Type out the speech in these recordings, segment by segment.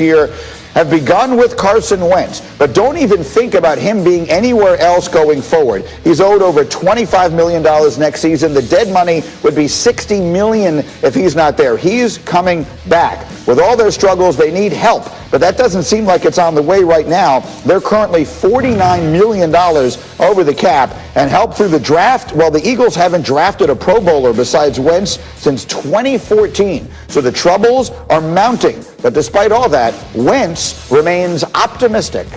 year have begun with Carson Wentz, but don't even think about him being anywhere else going forward. He's owed over $25 million next season. The dead money would be $60 million if he's not there. He's coming back. With all their struggles, they need help, but that doesn't seem like it's on the way right now. They're currently $49 million over the cap, and help through the draft. Well, the Eagles haven't drafted a Pro Bowler besides Wentz since 2014, so the troubles are mounting. But despite all that, Wentz remains optimistic.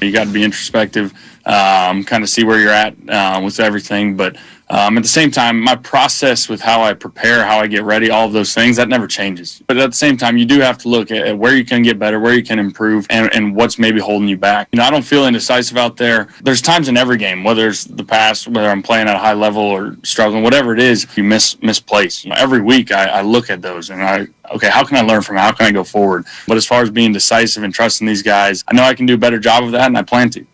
You got to be introspective, kind of see where you're at with everything. But at the same time, my process with how I prepare, how I get ready, all of those things, that never changes. But at the same time, you do have to look at where you can get better, where you can improve, and what's maybe holding you back. I don't feel indecisive out there. There's times in every game, whether it's the past, whether I'm playing at a high level or struggling, whatever it is, you misplace. Every week I look at those and okay, how can I learn from it? How can I go forward? But as far as being decisive and trusting these guys, I know I can do a better job of that, and I plan to.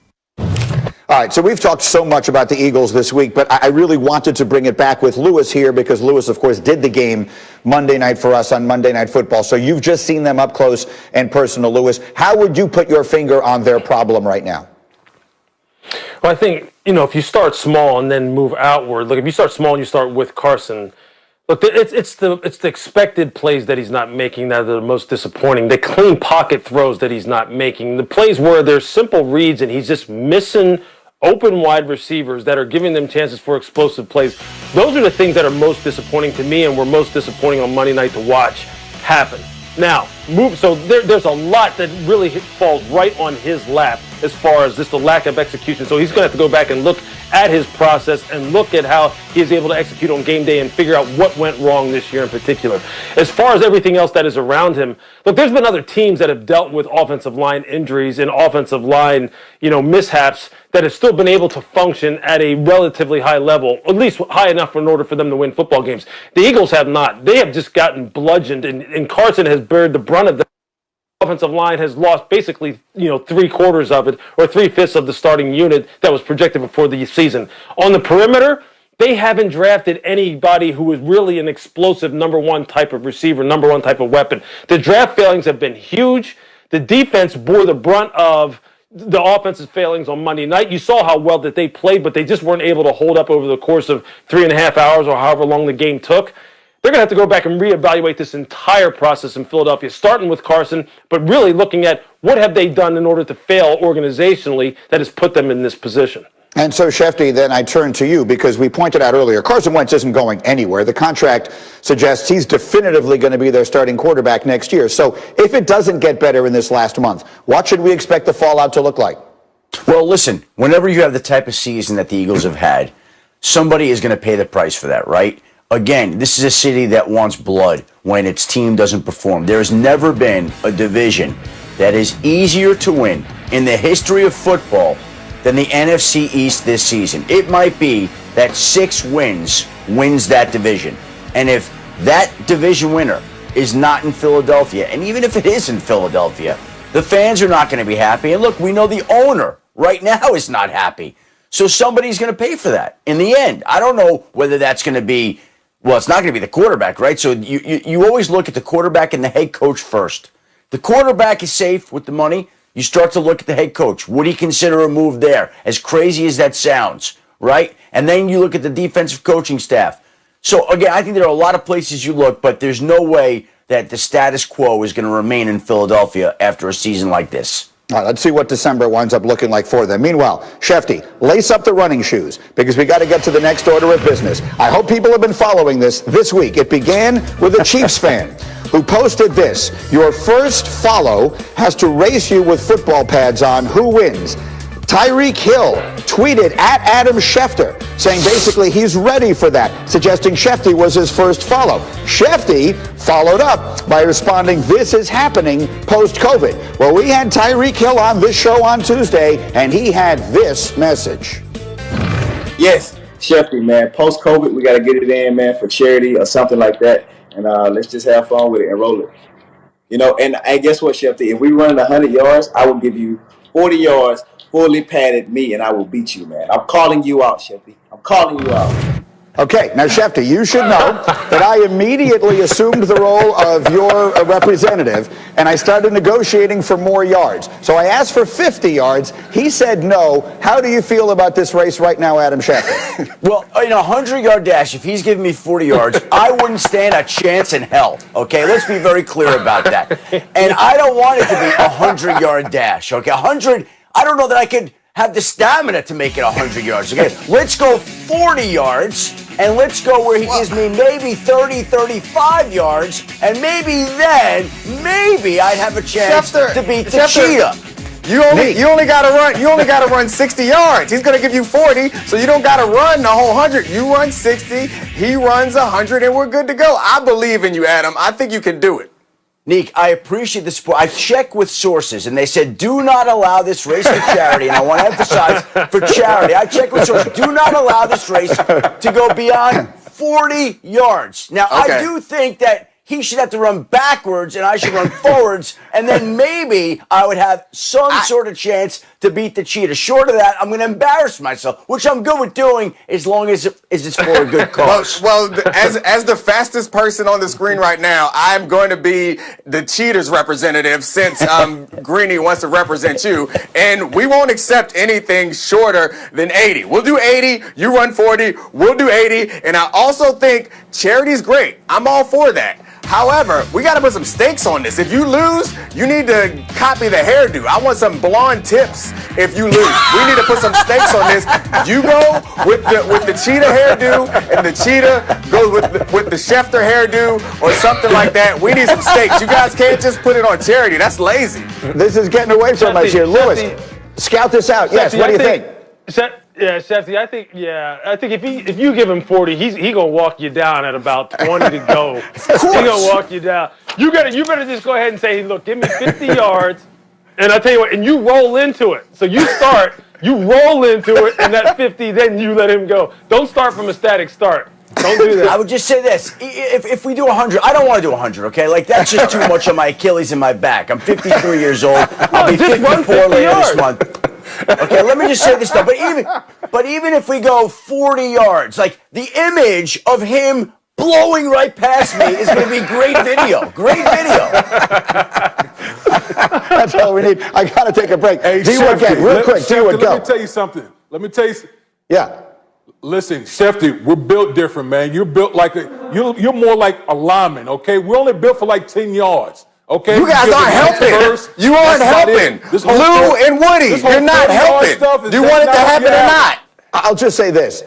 All right, so we've talked so much about the Eagles this week, but I really wanted to bring it back with Lewis here because Lewis, of course, did the game Monday night for us on Monday Night Football. So you've just seen them up close and personal, Lewis. How would you put your finger on their problem right now? Well, I think, if you start small and then move outward, if you start small and you start with Carson, look, it's the expected plays that he's not making that are the most disappointing. The clean pocket throws that he's not making. The plays where there's simple reads and he's just missing open wide receivers that are giving them chances for explosive plays. Those are the things that are most disappointing to me and were most disappointing on Monday night to watch happen. Now, there's a lot that really falls right on his lap as far as just the lack of execution. So he's going to have to go back and look at his process and look at how he is able to execute on game day and figure out what went wrong this year in particular. As far as everything else that is around him, look, there's been other teams that have dealt with offensive line injuries and offensive line, mishaps that have still been able to function at a relatively high level, at least high enough in order for them to win football games. The Eagles have not. They have just gotten bludgeoned, and Carson has bared the brunt of that. Offensive line has lost basically, 3/4 of it, or 3/5 of the starting unit that was projected before the season. On the perimeter, they haven't drafted anybody who is really an explosive number one type of receiver, number one type of weapon. The draft failings have been huge. The defense bore the brunt of the offense's failings on Monday night. You saw how well that they played, but they just weren't able to hold up over the course of 3.5 hours or however long the game took. They're going to have to go back and reevaluate this entire process in Philadelphia, starting with Carson, but really looking at what have they done in order to fail organizationally that has put them in this position. And so, Shefty, then I turn to you because we pointed out earlier, Carson Wentz isn't going anywhere. The contract suggests he's definitively going to be their starting quarterback next year. So if it doesn't get better in this last month, what should we expect the fallout to look like? Well, listen, whenever you have the type of season that the Eagles have had, somebody is going to pay the price for that, right? Again, this is a city that wants blood when its team doesn't perform. There has never been a division that is easier to win in the history of football than the NFC East this season. It might be that 6 wins that division. And if that division winner is not in Philadelphia, and even if it is in Philadelphia, the fans are not going to be happy. And look, we know the owner right now is not happy. So somebody's going to pay for that. In the end, I don't know whether that's going to be, well, it's not going to be the quarterback, right? So you always look at the quarterback and the head coach first. The quarterback is safe with the money. You start to look at the head coach. Would he consider a move there? As crazy as that sounds, right? And then you look at the defensive coaching staff. So, again, I think there are a lot of places you look, but there's no way that the status quo is going to remain in Philadelphia after a season like this. All right, let's see what December winds up looking like for them. Meanwhile, Shefty, lace up the running shoes because we got to get to the next order of business. I hope people have been following this week. It began with a Chiefs fan who posted this. Your first follow has to race you with football pads on. Who wins? Tyreek Hill tweeted at Adam Schefter saying basically he's ready for that, suggesting Shefty was his first follow. Shefty followed up by responding, this is happening post-COVID. Well, we had Tyreek Hill on this show on Tuesday, and he had this message. Yes, Shefty, man, post-COVID, we got to get it in, man, for charity or something like that, and let's just have fun with it and roll it. And guess what, Shefty? If we run 100 yards, I will give you 40 yards, fully padded me, and I will beat you, man. I'm calling you out, Shefty. I'm calling you out. Okay, now Shefty, you should know that I immediately assumed the role of your representative, and I started negotiating for more yards. So I asked for 50 yards. He said no. How do you feel about this race right now, Adam Shefty? Well, in a 100-yard dash, if he's giving me 40 yards, I wouldn't stand a chance in hell. Okay, let's be very clear about that. And I don't want it to be a 100-yard dash. Okay, 100. I don't know that I could have the stamina to make it 100 yards. Okay, let's go 40 yards, and let's go where he gives me maybe 30, 35 yards, and maybe then, maybe I'd have a chance to beat the cheetah. You only gotta run 60 yards. He's gonna give you 40, so you don't gotta run the whole 100. You run 60, he runs 100, and we're good to go. I believe in you, Adam. I think you can do it. Nick, I appreciate the support. I checked with sources, and they said, do not allow this race for charity. And I want to emphasize, for charity, I checked with sources. Do not allow this race to go beyond 40 yards. Now, Okay. I do think that he should have to run backwards, and I should run forwards, and then maybe I would have some sort of chance to beat the cheetah. Short of that, I'm going to embarrass myself, which I'm good with doing as long as it's for a good cause. As the fastest person on the screen right now, I'm going to be the cheetah's representative since Greeny wants to represent you, and we won't accept anything shorter than 80. We'll do 80, you run 40, we'll do 80, and I also think charity's great. I'm all for that. However, we got to put some stakes on this. If you lose, you need to copy the hairdo. I want some blonde tips if you lose. We need to put some stakes on this. You go with the cheetah hairdo, and the cheetah goes with the Schefter hairdo or something like that. We need some stakes. You guys can't just put it on charity. That's lazy. This is getting away from us here. Lewis, scout this out. Yes, what do you think? Shefty, I think if you give him 40, he gonna walk you down at about 20 to go. He gonna walk you down. You better just go ahead and say, look, give me 50 yards, and I tell you what, and you roll into it. So you roll into it, and that 50, then you let him go. Don't start from a static start. Don't do that. I would just say this. If we do 100, I don't want to do 100, okay? Like, that's just too much on my Achilles and my back. I'm 53 years old. I'll be 54 later this month. Okay, let me just say this, though. But even if we go 40 yards, like, the image of him blowing right past me is going to be great video. Great video. That's all we need. I got to take a break. Hey, D-Wood, Shefty, real quick. D-Wood, go. Let me tell you something. Yeah. Listen, Shefty, we're built different, man. You're built like you're more like a lineman, okay? We're only built for like 10 yards. Okay, You guys aren't helping. You aren't helping. Lou and Woody, you're not helping. Do you want it to happen or not? I'll just say this,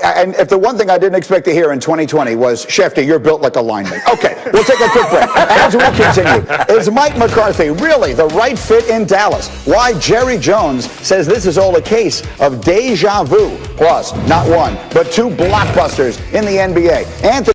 and if the one thing I didn't expect to hear in 2020 was, Shefty, you're built like a lineman. Okay, we'll take a quick break. As we continue, is Mike McCarthy really the right fit in Dallas? Why Jerry Jones says this is all a case of deja vu. Plus, not one, but two blockbusters in the NBA. Anthony